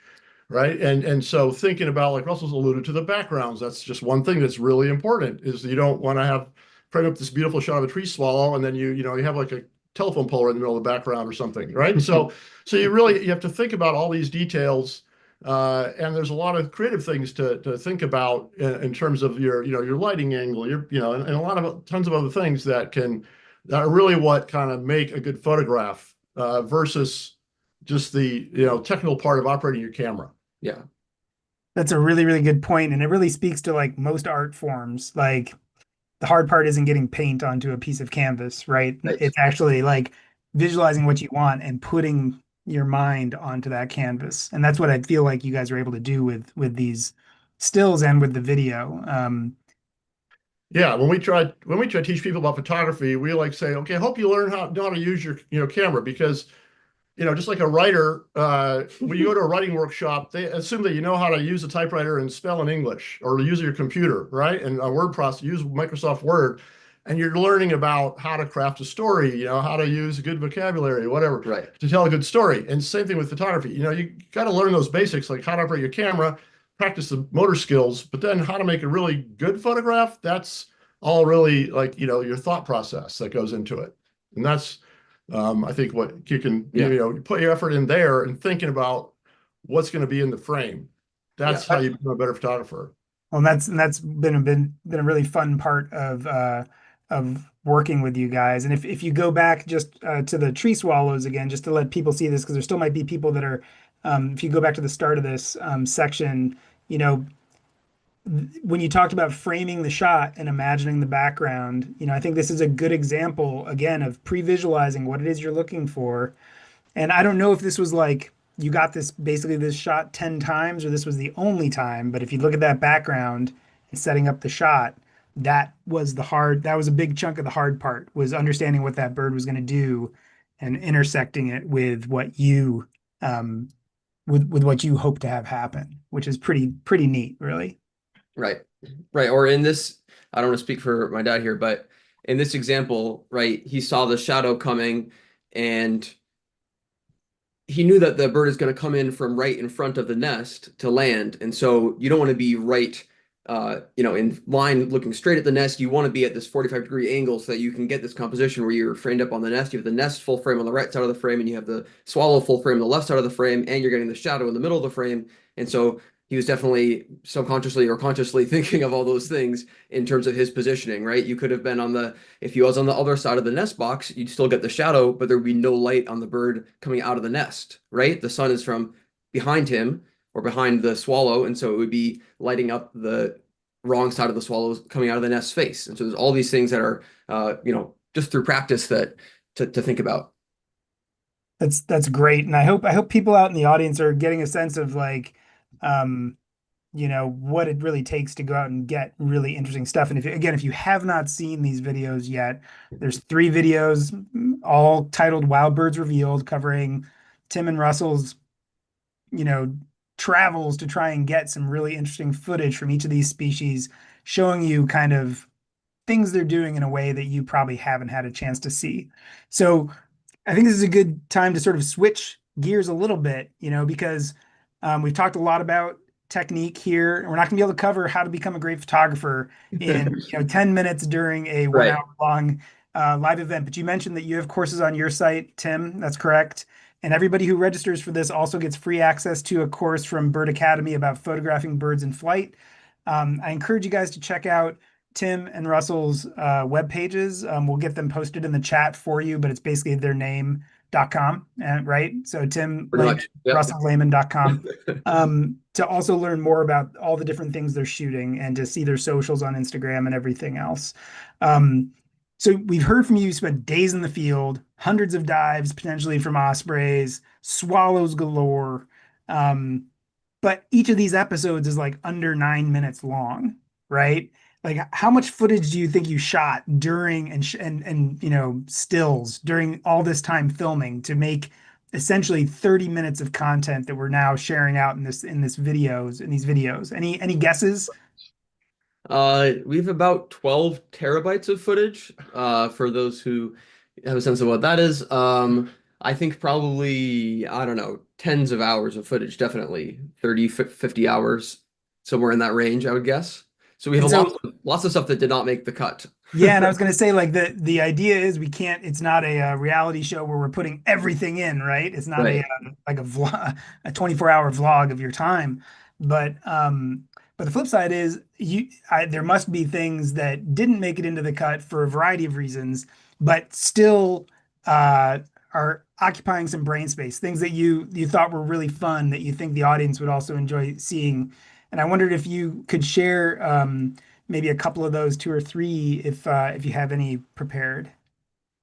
right? And so thinking about, like Russell's alluded to, the backgrounds. That's just one thing that's really important, is you don't want to frame up this beautiful shot of a tree swallow and then you have like a telephone pole right in the middle of the background or something, right? So you have to think about all these details, and there's a lot of creative things to think about in terms of your lighting angle, and a lot of tons of other things that are really what kind of make a good photograph versus just the technical part of operating your camera. Yeah, That's a really, really good point, and it really speaks to like most art forms. Like the hard part isn't getting paint onto a piece of canvas, right? right. It's actually like visualizing what you want and putting your mind onto that canvas. And that's what I feel like you guys are able to do with these stills and with the video. Yeah, when we try to teach people about photography, we like say, okay, I hope you know how to use your camera, because just like a writer, when you go to a writing workshop, they assume that you know how to use a typewriter and spell in English, or use your computer, right? And a word processor, use Microsoft Word, and you're learning about how to craft a story, how to use good vocabulary, whatever, Right. to tell a good story. And same thing with photography. You got to learn those basics, like how to operate your camera, practice the motor skills, but then how to make a really good photograph. That's all really like your thought process that goes into it, and that's I think what you can, you put your effort in there and thinking about what's going to be in the frame. That's how you become a better photographer. Well, that's been a really fun part of working with you guys. And if you go back just to the tree swallows again, just to let people see this, because there still might be people that are, if you go back to the start of this section, when you talked about framing the shot and imagining the background, I think this is a good example again of pre-visualizing what it is you're looking for. And I don't know if this was like you got this shot 10 times or this was the only time, but if you look at that background and setting up the shot, that was a big chunk of the hard part, was understanding what that bird was going to do and intersecting it with what you with what you hope to have happen, which is pretty neat, really. Right. Or in this, I don't want to speak for my dad here, but in this example, right, he saw the shadow coming and he knew that the bird is going to come in from right in front of the nest to land. And so you don't want to be right, in line looking straight at the nest. You want to be at this 45-degree angle so that you can get this composition where you're framed up on the nest. You have the nest full frame on the right side of the frame, and you have the swallow full frame on the left side of the frame, and you're getting the shadow in the middle of the frame. And so he was definitely subconsciously or consciously thinking of all those things in terms of his positioning, right? You could have been if he was on the other side of the nest box, you'd still get the shadow, but there would be no light on the bird coming out of the nest, right? The sun is from behind him or behind the swallow, and so it would be lighting up the wrong side of the swallow coming out of the nest's face. And so there's all these things that are, just through practice that to think about. That's great. And I hope people out in the audience are getting a sense of like, what it really takes to go out and get really interesting stuff. And if you have not seen these videos yet, there's 3 videos, all titled Wild Birds Revealed, covering Tim and Russell's, travels to try and get some really interesting footage from each of these species, showing you kind of things they're doing in a way that you probably haven't had a chance to see. So I think this is a good time to sort of switch gears a little bit, because we've talked a lot about technique here. We're not going to be able to cover how to become a great photographer in 10 minutes during a 1 hour long live event. But you mentioned that you have courses on your site, Tim. That's correct. And everybody who registers for this also gets free access to a course from Bird Academy about photographing birds in flight. I encourage you guys to check out Tim and Russell's web pages. We'll get them posted in the chat for you, but it's basically their name.com, right? So Tim Pretty Lehman, much. Yep. RussellLehman.com to also learn more about all the different things they're shooting and to see their socials on Instagram and everything else. So we've heard from you. You spent days in the field, hundreds of dives, potentially from ospreys, swallows galore. But each of these episodes is like under 9 minutes long, right? Like, how much footage do you think you shot during and you know, stills during all this time filming to make essentially 30 minutes of content that we're now sharing out in these videos? Any guesses? We have about 12 terabytes of footage, for those who have a sense of what that is. I think probably, I don't know, tens of hours of footage, definitely 30, 50 hours, somewhere in that range, I would guess. So we have lots of stuff that did not make the cut. Yeah, and I was going to say, like, the idea is it's not a reality show where we're putting everything in, right? It's not Right. like a vlog, a 24-hour vlog of your time. But the flip side is there must be things that didn't make it into the cut for a variety of reasons, but still are occupying some brain space, things that you thought were really fun that you think the audience would also enjoy seeing. And I wondered if you could share maybe a couple of those, two or three, if you have any prepared.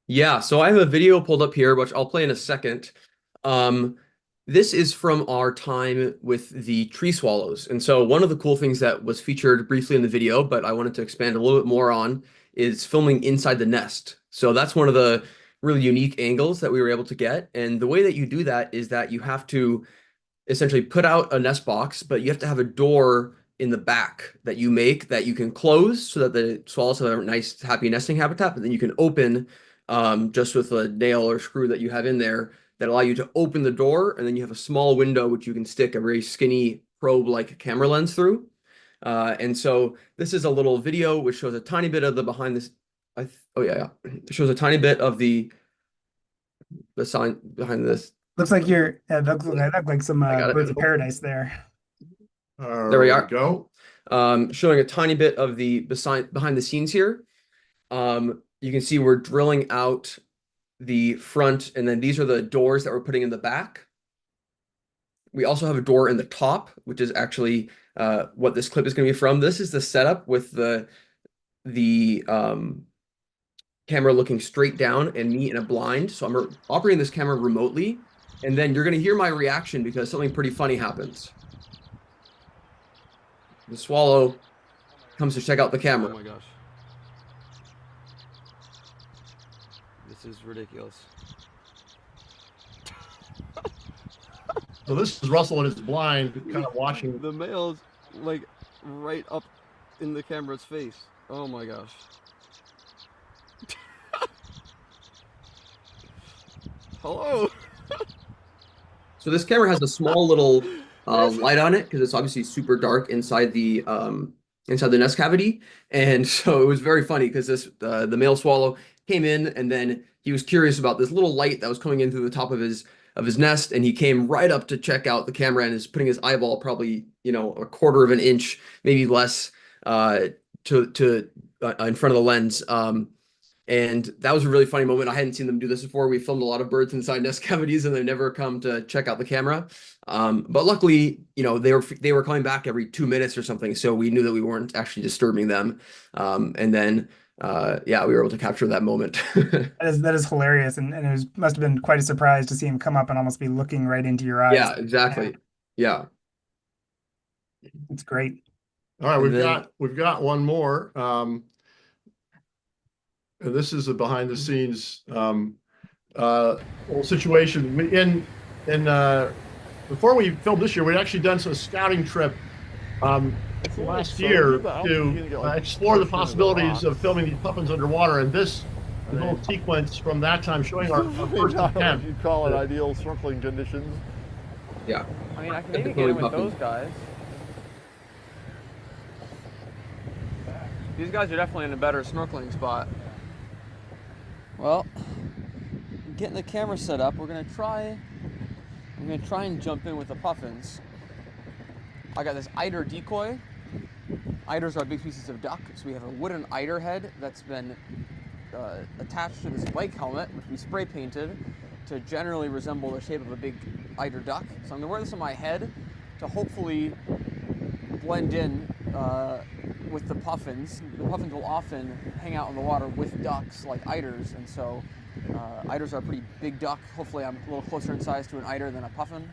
Yeah, so I have a video pulled up here, which I'll play in a second. This is from our time with the tree swallows. And so one of the cool things that was featured briefly in the video, but I wanted to expand a little bit more on, is filming inside the nest. So that's one of the really unique angles that we were able to get. And the way that you do that is that you have to essentially put out a nest box, but you have to have a door in the back that you make that you can close so that the swallows have a nice, happy nesting habitat, but then you can open just with a nail or screw that you have in there that allow you to open the door, and then you have a small window which you can stick a very skinny probe-like camera lens through. And so this is a little video which shows a tiny bit of the behind this. It shows a tiny bit of the sign behind this. Looks like that look like some birds of paradise there. There we are. Go. Showing a tiny bit of the behind the scenes here. You can see we're drilling out the front, and then these are the doors that we're putting in the back. We also have a door in the top, which is actually what this clip is going to be from. This is the setup with the camera looking straight down and me in a blind. So I'm operating this camera remotely, and then you're going to hear my reaction because something pretty funny happens. The swallow comes to check out the camera. Oh my gosh. This is ridiculous. So this is Russell in his blind, kind of watching. The male's like right up in the camera's face. Oh my gosh. Hello. So this camera has a small little light on it because it's obviously super dark inside the nest cavity, and so it was very funny because the male swallow came in, and then he was curious about this little light that was coming in through the top of his nest, and he came right up to check out the camera and is putting his eyeball probably, you know, a quarter of an inch, maybe less, to in front of the lens. And that was a really funny moment. I hadn't seen them do this before. We filmed a lot of birds inside nest cavities, and they've never come to check out the camera. But luckily, you know, they were coming back every 2 minutes or something, so we knew that we weren't actually disturbing them. And then, yeah, we were able to capture that moment. That is hilarious, and must have been quite a surprise to see him come up and almost be looking right into your eyes. Yeah, exactly. Yeah, it's great. All right, we've got one more. And this is a behind the scenes little situation. Before we filmed this year, we'd actually done some scouting trip last year to explore the possibilities of filming these puffins underwater. And this little sequence from that time showing our first attempt. You'd call it ideal snorkeling conditions. yeah. I mean, I can maybe get in with those guys. These guys are definitely in a better snorkeling spot. Well, getting the camera set up, we're gonna try I'm gonna try and jump in with the puffins. I got this eider decoy. Eiders are big pieces of duck, so we have a wooden eider head that's been attached to this bike helmet, which we spray painted to generally resemble the shape of a big eider duck. So I'm gonna wear this on my head to hopefully blend in with the puffins. The puffins will often hang out in the water with ducks like eiders, and so eiders are a pretty big duck. Hopefully I'm a little closer in size to an eider than a puffin,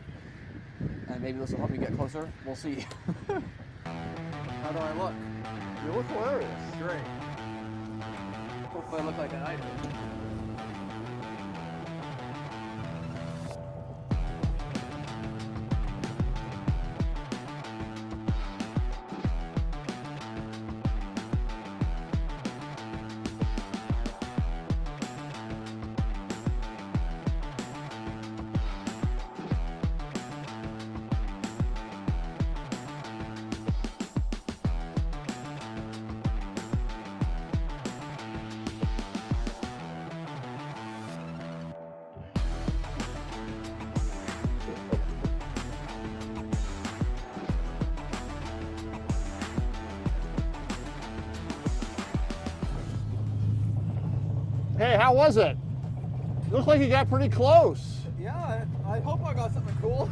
and maybe this will help me get closer. We'll see. How do I look? You look hilarious. Great. Hopefully I look like an eider. Hey, how was it? You look like you got pretty close. Yeah, I hope I got something cool.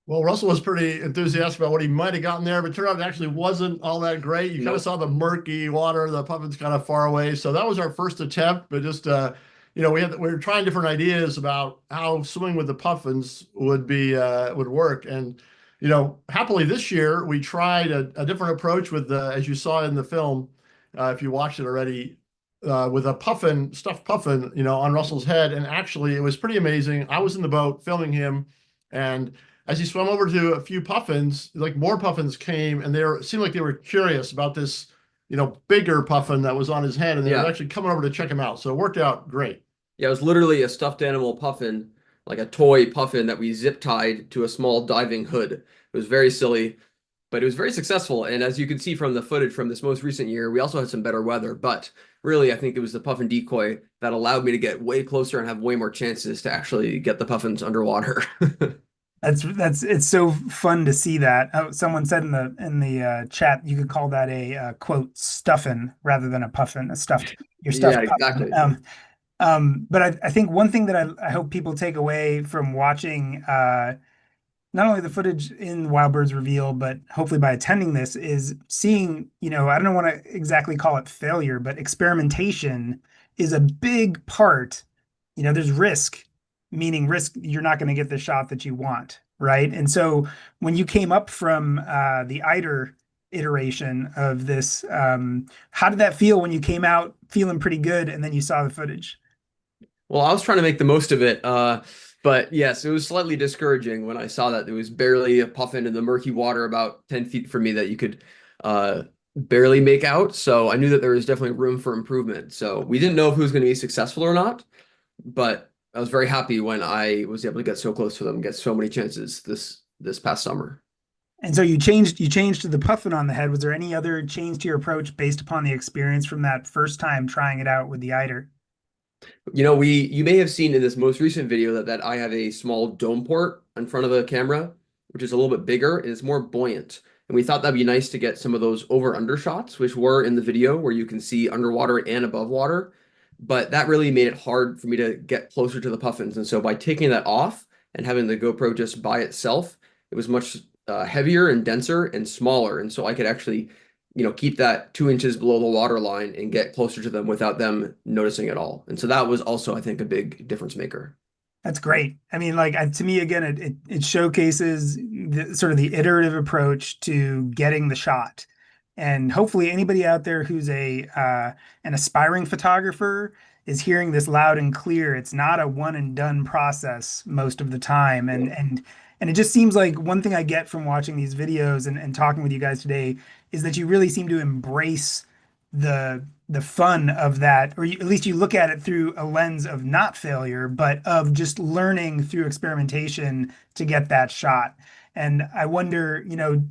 Well, Russell was pretty enthusiastic about what he might have gotten there, but it turned out it actually wasn't all that great. You kind Nope. of saw the murky water, the puffins kind of far away. So that was our first attempt, but just you know, we were trying different ideas about how swimming with the puffins would work. And you know, happily this year we tried a different approach with as you saw in the film, if you watched it already, with a puffin, stuffed puffin, you know, on Russell's head. And actually it was pretty amazing. I was in the boat filming him, and as he swam over to a few puffins, like more puffins came, and seemed like they were curious about this, you know, bigger puffin that was on his head, and they were actually coming over to check him out. So it worked out great. Yeah, it was literally a stuffed animal puffin, like a toy puffin that we zip tied to a small diving hood. It was very silly, but it was very successful. And as you can see from the footage from this most recent year, we also had some better weather. But really, I think it was the puffin decoy that allowed me to get way closer and have way more chances to actually get the puffins underwater. It's so fun to see that. Someone said in the chat you could call that a quote stuffin rather than a puffin, a stuffed your stuffed Yeah, puffin. exactly. But I think one thing that I hope people take away from watching not only the footage in Wild Birds Reveal, but hopefully by attending this, is seeing, you know, I don't want to exactly call it failure, but experimentation is a big part. You know, there's risk, meaning risk, you're not going to get the shot that you want, right? And so when you came up from the eider iteration of this, how did that feel when you came out feeling pretty good and then you saw the footage? Well, I was trying to make the most of it. But yes, it was slightly discouraging when I saw that there was barely a puffin in the murky water about 10 feet from me that you could barely make out. So I knew that there was definitely room for improvement. So we didn't know if it was going to be successful or not, but I was very happy when I was able to get so close to them, get so many chances this past summer. And so you changed to the puffin on the head. Was there any other change to your approach based upon the experience from that first time trying it out with the eider? You know, you may have seen in this most recent video that I have a small dome port in front of the camera, which is a little bit bigger and it's more buoyant. And we thought that'd be nice to get some of those over-under shots, which were in the video where you can see underwater and above water. But that really made it hard for me to get closer to the puffins. And so by taking that off and having the GoPro just by itself, it was much heavier and denser and smaller. And so I could actually, you know, keep that 2 inches below the water line and get closer to them without them noticing at all. And so that was also, I think, a big difference maker. That's great. I mean, like to me, again, it showcases sort of the iterative approach to getting the shot. And hopefully anybody out there who's an aspiring photographer is hearing this loud and clear. It's not a one and done process most of the time. And it just seems like one thing I get from watching these videos and talking with you guys today is that you really seem to embrace the fun of that, or at least you look at it through a lens of not failure, but of just learning through experimentation to get that shot. And I wonder, you know,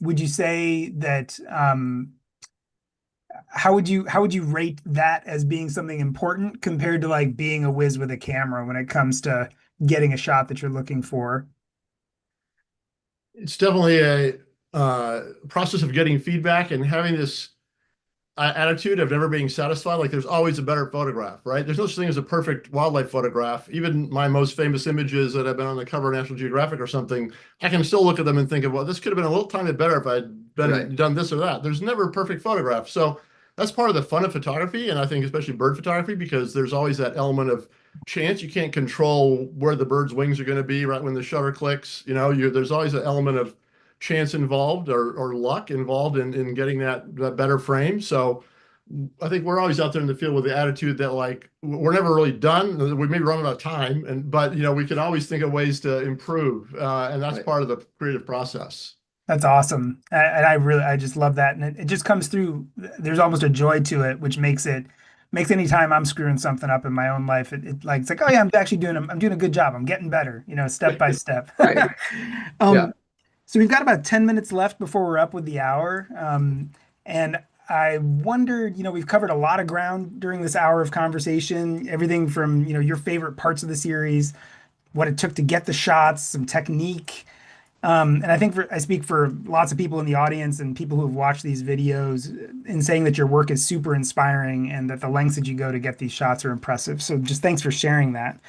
would you say that how would you rate that as being something important compared to like being a whiz with a camera when it comes to getting a shot that you're looking for? It's definitely a process of getting feedback and having this attitude of never being satisfied. Like there's always a better photograph, right? There's no such thing as a perfect wildlife photograph. Even my most famous images that have been on the cover of National Geographic or something, I can still look at them and think of, well, this could have been a little tiny bit better if I'd been done this or that. There's never a perfect photograph. So that's part of the fun of photography. And I think especially bird photography, because there's always that element of chance. You can't control where the bird's wings are going to be right when the shutter clicks. You know, there's always an element of chance involved or luck involved in getting that better frame. So I think we're always out there in the field with the attitude that like we're never really done. We may be running out of time, but you know we can always think of ways to improve, and that's part of the creative process. That's awesome. And I just love that. And it just comes through. There's almost a joy to it, which makes any time I'm screwing something up in my own life, it's like, oh yeah, I'm doing a good job. I'm getting better, step by step. Right. Yeah. So we've got about 10 minutes left before we're up with the hour. And I wondered, we've covered a lot of ground during this hour of conversation, everything from, your favorite parts of the series, what it took to get the shots, some technique. And I think I speak for lots of people in the audience and people who have watched these videos in saying that your work is super inspiring and that the lengths that you go to get these shots are impressive. So just thanks for sharing that.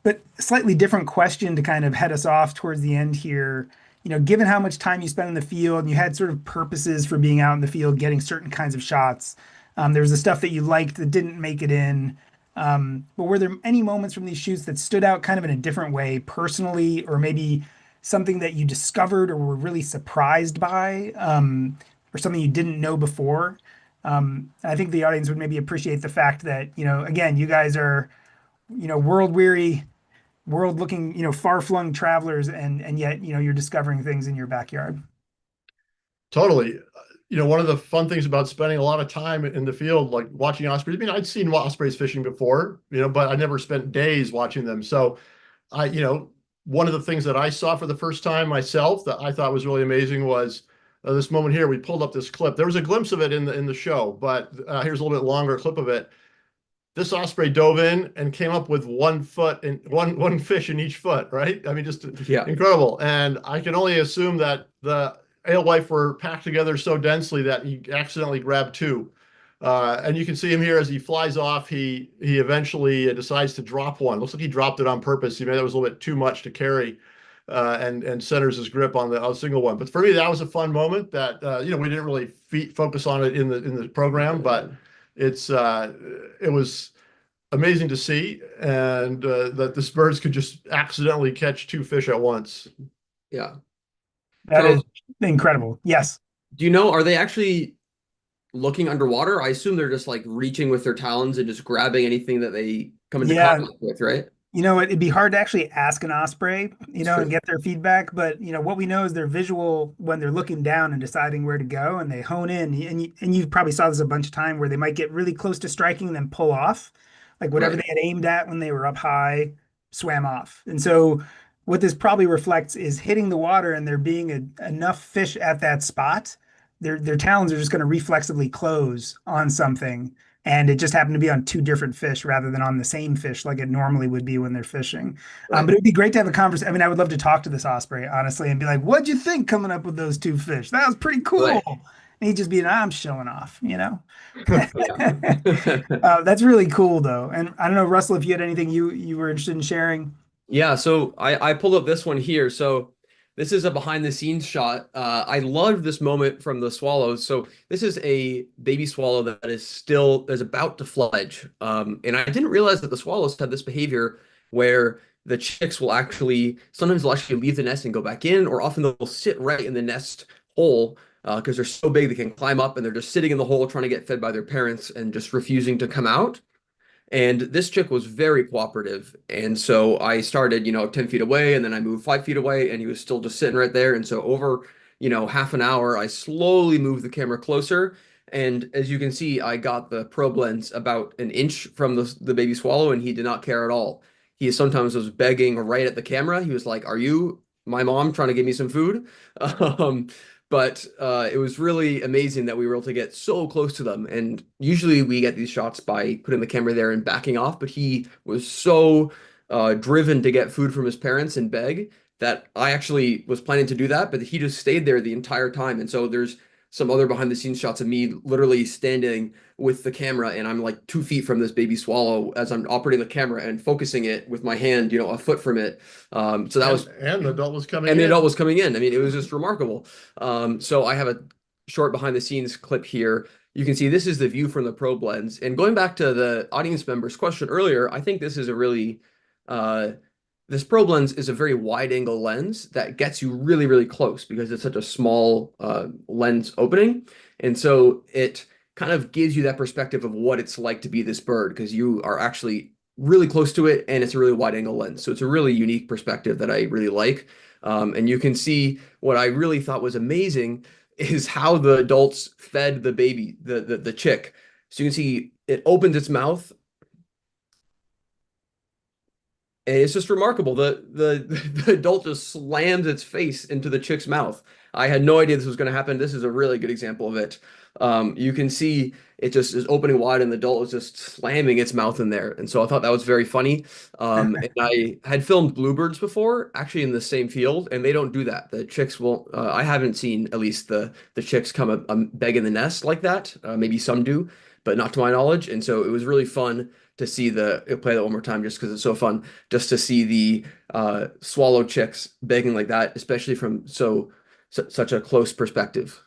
But a slightly different question to kind of head us off towards the end here. Given how much time you spent in the field and you had sort of purposes for being out in the field, getting certain kinds of shots, there was the stuff that you liked that didn't make it in. But were there any moments from these shoots that stood out kind of in a different way personally, or maybe something that you discovered or were really surprised by, or something you didn't know before? I think the audience would maybe appreciate the fact that, again, you guys are, world weary, world looking, far flung travelers, and yet, you're discovering things in your backyard. Totally. One of the fun things about spending a lot of time in the field, like watching ospreys, I mean, I'd seen ospreys fishing before, but I never spent days watching them. So one of the things that I saw for the first time myself that I thought was really amazing was this moment here. We pulled up this clip. There was a glimpse of it in the show, but here's a little bit longer clip of it. This osprey dove in and came up with 1 foot and one fish in each foot, right? I mean, just incredible. And I can only assume that the alewife were packed together so densely that he accidentally grabbed 2. And you can see him here as he flies off. He eventually decides to drop one. Looks like he dropped it on purpose. He made that was a little bit too much to carry, and centers his grip on the single one. But for me, that was a fun moment that we didn't really focus on it in the program, but it was amazing to see, and that the birds could just accidentally catch 2 fish at once. Yeah, that is incredible. Yes. Do you know, are they actually looking underwater? I assume they're just like reaching with their talons and just grabbing anything that they come into contact with, right? It'd be hard to actually ask an osprey, and get their feedback. But, what we know is they're visual when they're looking down and deciding where to go, and they hone in. And you probably saw this a bunch of time where they might get really close to striking and then pull off. Like whatever they had aimed at when they were up high, swam off. And so what this probably reflects is hitting the water and there being enough fish at that spot. Their talons are just going to reflexively close on something. And it just happened to be on 2 different fish rather than on the same fish like it normally would be when they're fishing. But it'd be great to have a conversation. I mean, I would love to talk to this osprey, honestly, and be like, what'd you think coming up with those 2 fish? That was pretty cool. Right. And he'd just be, I'm showing off, That's really cool, though. And I don't know, Russell, if you had anything you were interested in sharing. Yeah, so I pulled up this one here. So this is a behind the scenes shot. I love this moment from the swallows. So this is a baby swallow that is about to fledge. And I didn't realize that the swallows had this behavior where the chicks will sometimes they'll actually leave the nest and go back in, or often they'll sit right in the nest hole because they're so big they can climb up, and they're just sitting in the hole trying to get fed by their parents and just refusing to come out. And this chick was very cooperative. And so I started, 10 feet away, and then I moved 5 feet away, and he was still just sitting right there. And so over, half an hour, I slowly moved the camera closer. And as you can see, I got the probe lens about an inch from the baby swallow, and he did not care at all. He sometimes was begging right at the camera. He was like, "Are you my mom trying to give me some food?" but it was really amazing that we were able to get so close to them. And usually we get these shots by putting the camera there and backing off, but he was so driven to get food from his parents and beg that I actually was planning to do that, but he just stayed there the entire time. And so there's some other behind the scenes shots of me literally standing with the camera, and I'm like 2 feet from this baby swallow as I'm operating the camera and focusing it with my hand, a foot from it. So that was, and the adult was coming and the in. adult was coming in. I mean, it was just remarkable. So I have a short behind the scenes clip here. You can see this is the view from the probe lens. And going back to the audience member's question earlier, I think this is a really, this probe lens is a very wide angle lens that gets you really, really close because it's such a small lens opening. And so it kind of gives you that perspective of what it's like to be this bird because you are actually really close to it and it's a really wide angle lens. So it's a really unique perspective that I really like. And you can see what I really thought was amazing is how the adults fed the baby, the chick. So you can see it opens its mouth. And it's just remarkable. The adult just slams its face into the chick's mouth. I had no idea this was going to happen. This is a really good example of it. You can see it just is opening wide and the adult is just slamming its mouth in there. And so I thought that was very funny. And I had filmed bluebirds before, actually in the same field, and they don't do that. The chicks won't, I haven't seen at least the chicks come beg in the nest like that. Maybe some do, but not to my knowledge. And so it was really fun to see play that one more time just because it's so fun, just to see the swallow chicks begging like that, especially from such a close perspective.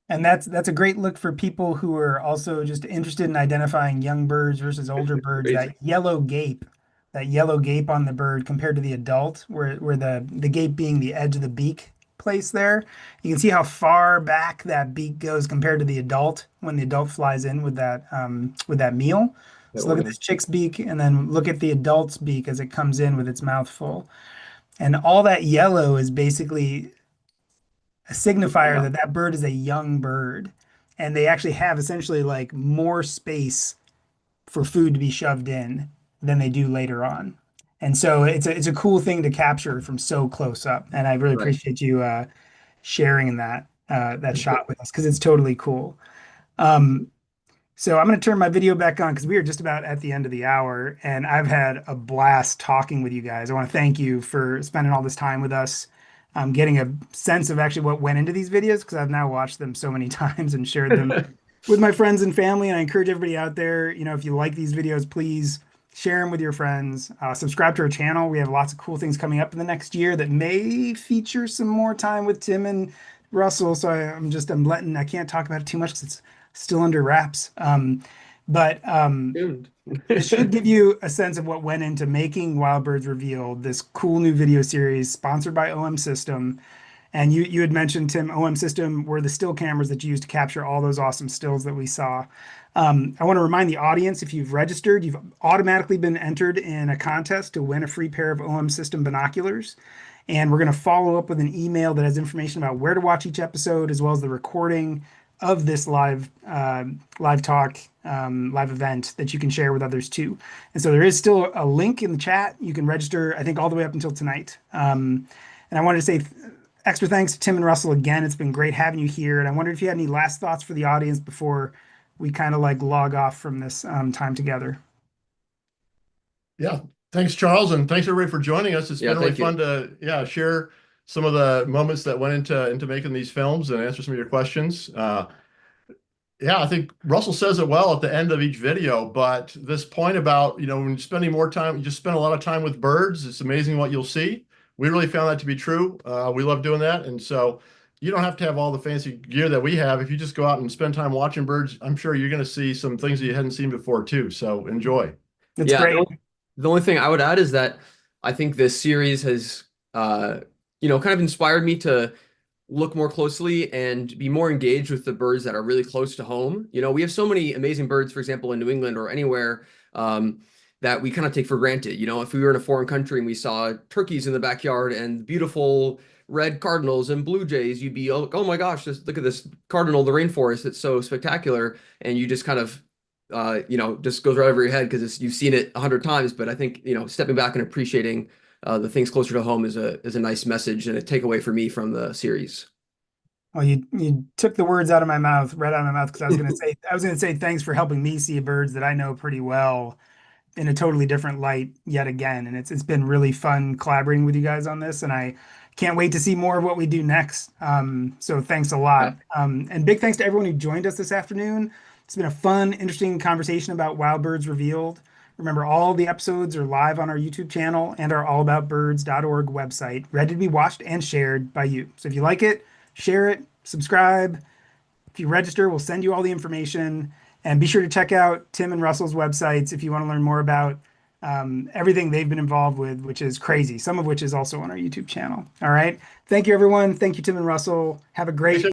And that's a great look for people who are also just interested in identifying young birds versus older birds. That yellow gape on the bird compared to the adult, where the gape being the edge of the beak place there. You can see how far back that beak goes compared to the adult when the adult flies in with that meal. So look at this chick's beak and then look at the adult's beak as it comes in with its mouth full. And all that yellow is basically a signifier that that bird is a young bird. And they actually have essentially like more space for food to be shoved in than they do later on. And so it's a cool thing to capture from so close up. And I really appreciate you sharing that shot with us because it's totally cool. So I'm going to turn my video back on because we are just about at the end of the hour and I've had a blast talking with you guys. I want to thank you for spending all this time with us, getting a sense of actually what went into these videos because I've now watched them so many times and shared them with my friends and family. And I encourage everybody out there, if you like these videos, please share them with your friends, subscribe to our channel. We have lots of cool things coming up in the next year that may feature some more time with Tim and Russell. So I can't talk about it too much because it's still under wraps. But it should give you a sense of what went into making Wild Birds Revealed, this cool new video series sponsored by OM System. And you had mentioned, Tim, OM System were the still cameras that you used to capture all those awesome stills that we saw. I want to remind the audience, if you've registered, you've automatically been entered in a contest to win a free pair of OM System binoculars. And we're going to follow up with an email that has information about where to watch each episode, as well as the recording of this live talk, live event that you can share with others too. And so there is still a link in the chat. You can register, I think, all the way up until tonight. And I wanted to say extra thanks to Tim and Russell again. It's been great having you here. And I wondered if you had any last thoughts for the audience before we kind of like log off from this time together. Yeah. Thanks, Charles. And thanks everybody for joining us. It's been really fun to share some of the moments that went into making these films and answer some of your questions. I think Russell says it well at the end of each video, but this point about, when you're spending more time, you just spend a lot of time with birds. It's amazing what you'll see. We really found that to be true. We love doing that. And so you don't have to have all the fancy gear that we have. If you just go out and spend time watching birds, I'm sure you're going to see some things that you hadn't seen before too. So enjoy. That's great. The only thing I would add is that I think this series has, kind of inspired me to look more closely and be more engaged with the birds that are really close to home. We have so many amazing birds, for example, in New England or anywhere that we kind of take for granted. If we were in a foreign country and we saw turkeys in the backyard and beautiful red cardinals and blue jays, you'd be, oh my gosh, just look at this cardinal in the rainforest. It's so spectacular. And you just kind of, just goes right over your head because you've seen it 100 times. But I think, stepping back and appreciating the things closer to home is a nice message and a takeaway for me from the series. Well, you took the words out of my mouth, right out of my mouth, because I was gonna say thanks for helping me see birds that I know pretty well in a totally different light yet again. And it's been really fun collaborating with you guys on this, and I can't wait to see more of what we do next. So thanks a Yeah. lot. And big thanks to everyone who joined us this afternoon. It's been a fun, interesting conversation about Wild Birds Revealed. Remember, all the episodes are live on our YouTube channel and our allaboutbirds.org website, ready to be watched and shared by you. So if you like it, share it, subscribe. If you register, we'll send you all the information. And be sure to check out Tim and Russell's websites if you want to learn more about everything they've been involved with, which is crazy, some of which is also on our YouTube channel. All right. Thank you, everyone. Thank you, Tim and Russell. Have a great